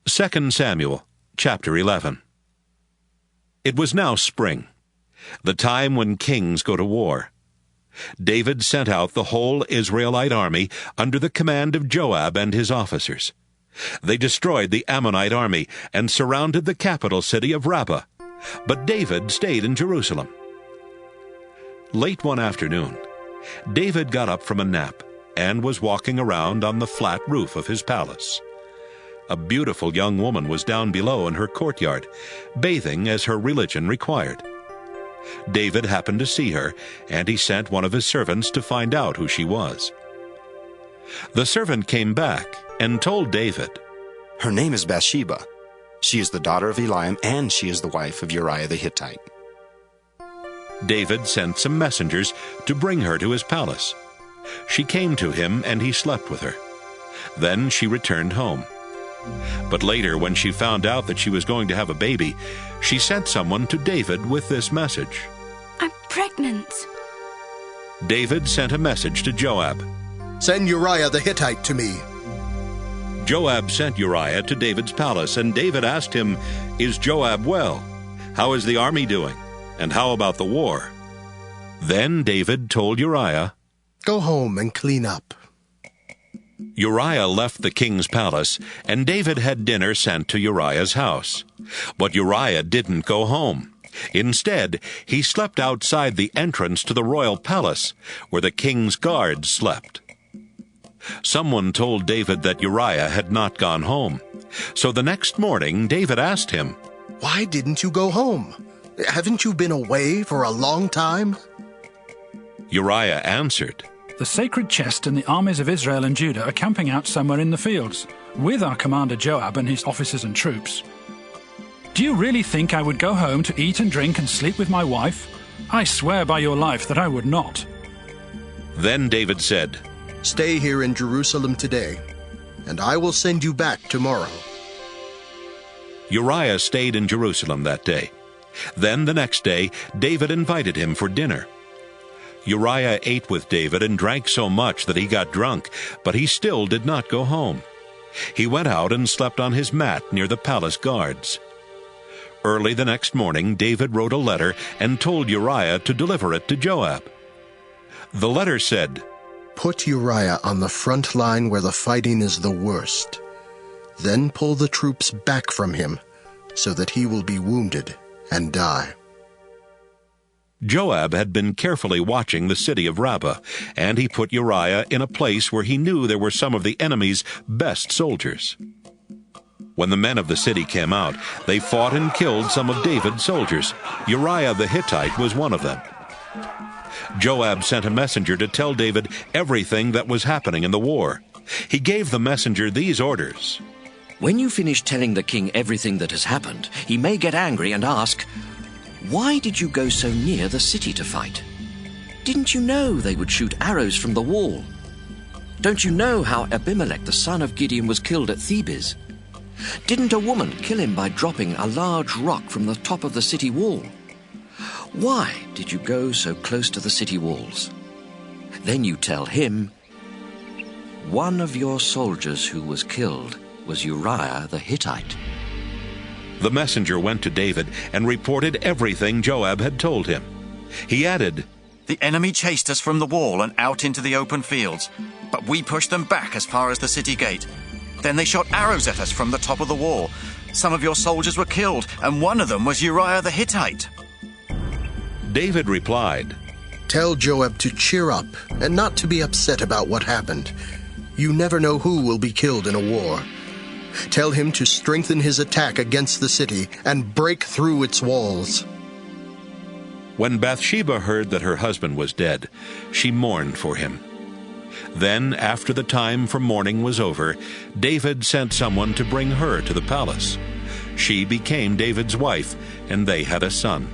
2 Samuel, chapter 11. It was now spring, the time when kings go to war. David sent out the whole Israelite army under the command of Joab and his officers. They destroyed the Ammonite army and surrounded the capital city of Rabbah, but David stayed in Jerusalem. Late one afternoon, David got up from a nap and was walking around on the flat roof of his palace. A beautiful young woman was down below in her courtyard, bathing as her religion required. David happened to see her, and he sent one of his servants to find out who she was. The servant came back and told David, "Her name is Bathsheba. She is the daughter of Eliam, and she is the wife of Uriah the Hittite." David sent some messengers to bring her to his palace. She came to him, and he slept with her. Then she returned home. But later, when she found out that she was going to have a baby, she sent someone to David with this message. "I'm pregnant." David sent a message to Joab. "Send Uriah the Hittite to me." Joab sent Uriah to David's palace, and David asked him, "Is Joab well? How is the army doing? And how about the war?" Then David told Uriah, "Go home and clean up." Uriah left the king's palace, and David had dinner sent to Uriah's house. But Uriah didn't go home. Instead, he slept outside the entrance to the royal palace, where the king's guards slept. Someone told David that Uriah had not gone home. So the next morning, David asked him, "Why didn't you go home? Haven't you been away for a long time?" Uriah answered, "The sacred chest and the armies of Israel and Judah are camping out somewhere in the fields, with our commander Joab and his officers and troops. Do you really think I would go home to eat and drink and sleep with my wife? I swear by your life that I would not." Then David said, "Stay here in Jerusalem today, and I will send you back tomorrow." Uriah stayed in Jerusalem that day. Then the next day, David invited him for dinner. Uriah ate with David and drank so much that he got drunk, but he still did not go home. He went out and slept on his mat near the palace guards. Early the next morning, David wrote a letter and told Uriah to deliver it to Joab. The letter said, "Put Uriah on the front line where the fighting is the worst. Then pull the troops back from him, so that he will be wounded and die." Joab had been carefully watching the city of Rabbah, and he put Uriah in a place where he knew there were some of the enemy's best soldiers. When the men of the city came out, they fought and killed some of David's soldiers. Uriah the Hittite was one of them. Joab sent a messenger to tell David everything that was happening in the war. He gave the messenger these orders. "When you finish telling the king everything that has happened, he may get angry and ask, 'Why did you go so near the city to fight? Didn't you know they would shoot arrows from the wall? Don't you know how Abimelech the son of Gideon was killed at Thebes? Didn't a woman kill him by dropping a large rock from the top of the city wall? Why did you go so close to the city walls?' Then you tell him, 'One of your soldiers who was killed was Uriah the Hittite.'" The messenger went to David and reported everything Joab had told him. He added, "The enemy chased us from the wall and out into the open fields, but we pushed them back as far as the city gate. Then they shot arrows at us from the top of the wall. Some of your soldiers were killed, and one of them was Uriah the Hittite." David replied, "Tell Joab to cheer up and not to be upset about what happened. You never know who will be killed in a war. Tell him to strengthen his attack against the city and break through its walls." When Bathsheba heard that her husband was dead, she mourned for him. Then, after the time for mourning was over, David sent someone to bring her to the palace. She became David's wife, and they had a son.